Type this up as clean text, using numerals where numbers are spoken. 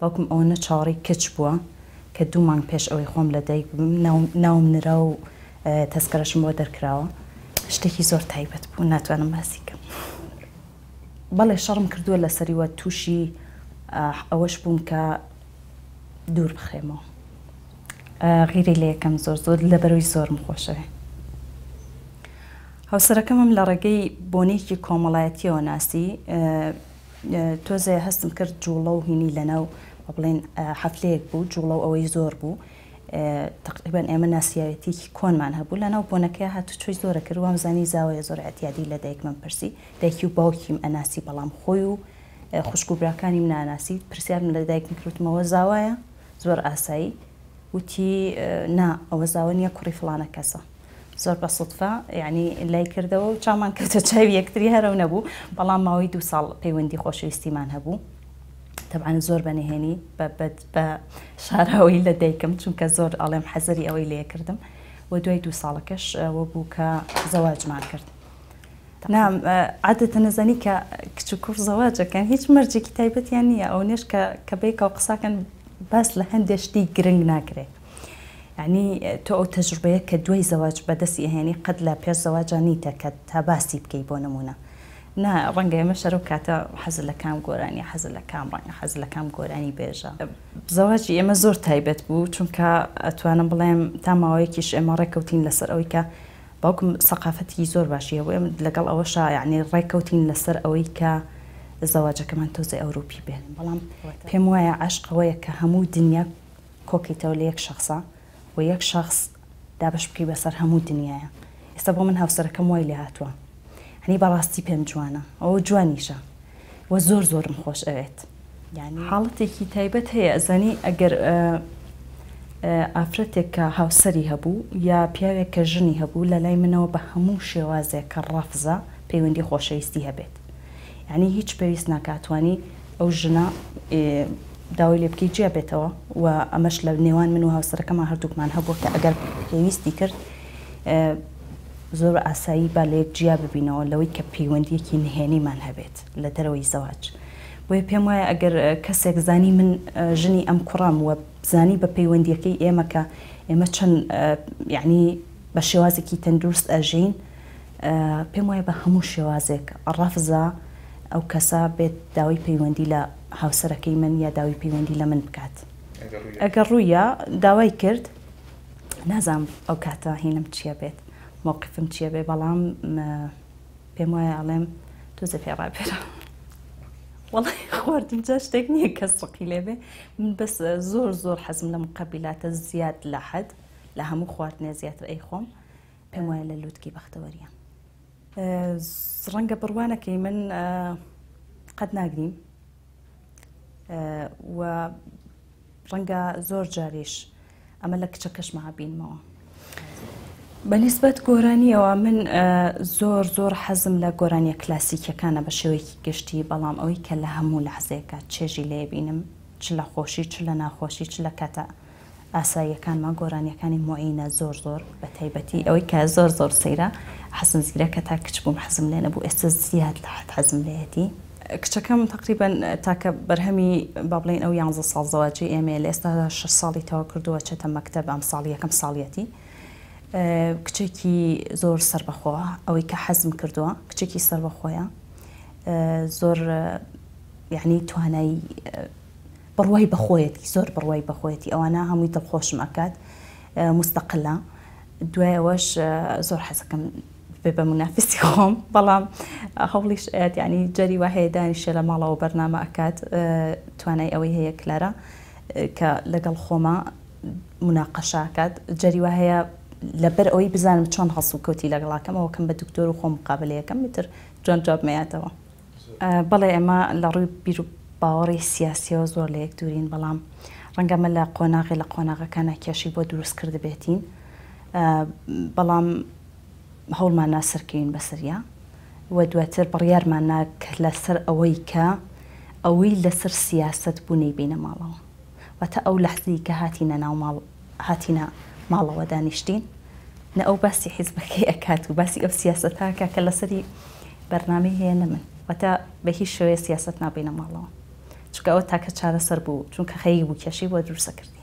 باوکم ئەوە چاوەڕێی کچ بووە کە 2 مانگ پێش ئەوەی خۆم لە دایک ناوم نرا و تەسکەرەشم بۆ دەرکراوە شتێکی زۆر تایبەت بوو ناتوانم باسی کەم. بەڵێ شەڕم کردووە لەسەریوە تووشی ئەوەش بووم کە دوور بخرێمەوە غیری لە یەکەم زۆر لەبەرەوەی زۆرم خۆشەوێ. هاوسەرەکەمم لە ڕێگەی بۆنێکی کۆمەڵایەتیەوە ناسی تۆزێ هەستم کرد جوڵە و هینی لەناو بڵێن حەفلەیەک بوو جوڵە و ئەوەی زۆر بوو تقریبان ئێمە ناسیایەتێکی کۆنمان هەبوو لەناو بۆنەکەی هاتوچۆی زۆرە کرد وام زانی زاوەیە زۆر ئەتیادی لە دایکمەم پرسی دایکی و باوکیم ئەناسی بەڵام خۆی و خوشک و براکانی من ناناسی پرسیارم لە دایکم کردمەوە زاوایە زۆر ئاسایی وتی نا ئەوە زاوە نییە کوڕی فڵانە کەسە زۆر بە سوتفە یعنی لای کردەوە و چامان کەوتە چاوی یەکتری هەرەو نەبوو بەڵام ماوەی 2 ساڵ پەیوەندی خۆشەویستیمان هەبوو طبعا زۆر بەنهێنی بە شاراوی لە دایکم چونکە زۆر ئەڵێم حەزەری ئەوەی لێ کردم و دوای 2 ساڵەکەش ئەوە بوو کە زەواجمان کرد. نام عادەتە نەزانی کە کچ و کوڕ زەواجەکەن هیچ مەرجێکی تایبەتیان نییە ئەو نێش کە بێکەوە قساکەن باس لە هەندێک شتی گرنگ ناکرێت. یعنی تۆ ئەو تەجروبەیە کە دوای زەواج بەدەستی ئەهێنی قەت لە پێش زەواجە نیتە کە تا باسی بکەی بۆ نمونە. نا ڕەنگە ئێمە شەرە کاتە حەز لە کام گۆرانی حەز لە کام ڕەنگە حەز لە کام گۆرانی بێژە. زەواجی ئێمە زۆر تایبەت بوو چونکە ئەتوانم بڵێم تا ماوەیەکیش ئێمە ڕێکەوتین لەسەر ئەوەی کە باوکم سەقافەتی زۆر باشیە بۆ ئێمە لەگەڵ ئەوەشە یعنی ڕێکەوتین لەسەر ئەوەی کە زەواجەکەمان تۆزی ئەوروپی بێن بەڵام پێم وایە عاشقەوەیە کە هەموو دنیا کۆکیتەوە لە یەک شخصە و یەک شخص دابش بکەی بەسەر هەموو دنیاە. ئێستا بۆ من هاوسەرەکەم وای لێ هاتووە هەنی بەڕاستی پێم جوانە ئەوە جوانیشە و زۆرم خۆش ئەوێت یعنی حاڵەتێکی تایبەت هەیە ئەزانی ئەگەر ئافرەتێک کە هاوسەری هەبوو یا پیاوێک کە ژنی هەبوو لە لای منەوە بە هەموو شێوازێک کە ڕەفزە پەیوەندی خۆشەویستی هەبێت یعنی هیچ پێویست ناکاتوانی ئەو ژنە داوای لێ بکەی جیا بێتەوە و ئەمەش لە نێوان من و هاوسەرەکەمان هەردووکمان هەبوو کە ئەگەر پێویستی کرد زۆر ئاسایی با لە یەک جیا ببینەوە لەوەی کە پەیوەندیەکی نهێنیمان هەبێت لە دەرەوەی زەواج. بۆیە پێم وایە ئەگەر کەسێک زانی من ژنی ئەم کوڕام وە بزانی بە پەیوەندیەکەی ئێمە کە ئێمە چەند یعنی بە شێوازێکی تەندروست ئەژین پێم وایە بە هەموو شێوازێک ڕەفزە ئەو کەسە بێت داوای پەیوەندی لە هاوسەرەکەی من یا داوای پەیوەندی لە من بکات. ئەگەر ڕوویە داوای کرد نازانم ئەو کاتە هینم چییە بێت مووقفم چییە بێ بەڵام پێم وایە ئەڵێم تۆزە پێڕابێرە وەڵی خواردم جا شتێک نییە کە سڕقی لێبێ من بەس زۆر حەزم لە مقابلاتە زیاد لە حەد لە هەموو خواردنێ زیاتر ئەی خۆم پێم وایە لە لووتکی بەختەوەریە. ڕەنگە بڕوانەکەی من قەت ناگریم و ڕەنگە زۆر جاریش ئەمە لە کچەکەشمە بینمەوە. بەنسبەت گۆرانیەوە من زۆر حەزم لە گۆرانیە کلاسیکەکانە بە شێوەیەکی گشتی بەڵام ئەوەی کە لە هەموو لەحزەیەکە چێژی لێ بینم چ لە خۆشی چ لە ناخۆشی چ لە کاتە ئاساییەکانمان گۆرانیەکانی مۆعینە زۆر بە تایبەتی ئەوەی کە زۆر سەیرە حەزم زیرە کە تا کچ بووم حەزم لێ نەبوو ئێستا زیاد لە حەد حەزم لێتی. کچەکەم تقریبا تاکە بەرهەمی با بڵێن ئەو 11 ساڵ زەواجی ئێمە لە ئێستا 6 ساڵی تەوا کردووە چێتە مەکتەب ئەم ساڵی یەکەم ساڵیەتی کچێکی زۆر سربەخۆوە ئەوەی کە حەزم کردووە کچێکی سربەخۆیە زۆر یعنی توانایی بڕوای بەخۆیەتی زۆر بڕوای بەخۆیەتی ئەوانە هەمووی دڵخۆشم ئەکات مستەقلە دوای ئەوەش زۆر حەزەکەم بێ بە منافسی خۆم بەڵام هەوڵیش یعنی جەری وا هەیە دانیشە لە ماڵەوە بەرنامە ئەکات توانای ئەوەی هەیە کلارە کە لەگەڵ خۆمە مناقەشاکات جەری وا هەیە لەبەر ئەوەی بزانم چۆن هەڵسو کەوتی لەگەڵاکەم ئەوە کەم بە دکتۆر و خۆم مقابلەیەکەم میتر جوان جواب مەیاتەوە. بەڵێ ئێمە لە ڕووی بیر و باوەڕی سیاسیەوە زۆر لە یەک دوورین بەڵام ڕەنگەمە لە قۆناغی لە قۆناغەکانە کێشی بۆ دروست کرد بێتین بەڵام هەوڵمان ناسەرکەوین بەسەریە و دواتر بڕیارمان ناکە لەسەر ئەوەی کە ئەوەی لەسەر سیاست بوونەی بینە ماڵەوە واتە ئەو لەحزەی کە هاتینە ناو ماڵ هاتینە ماڵەوە دانیشتین نە ئەو باسی حیزبەکەی ئەکات و باسی ئەو سیاسەتاکە کە لەسەری بەرنامەی هەیە نە من واتە بە هیچ شێوەیە سیاست نابینە ماڵەوە چونکە چکەوە تاکە چارەسەر بوو چونکە خەیی بوو کێشی بۆ دروستە کرد.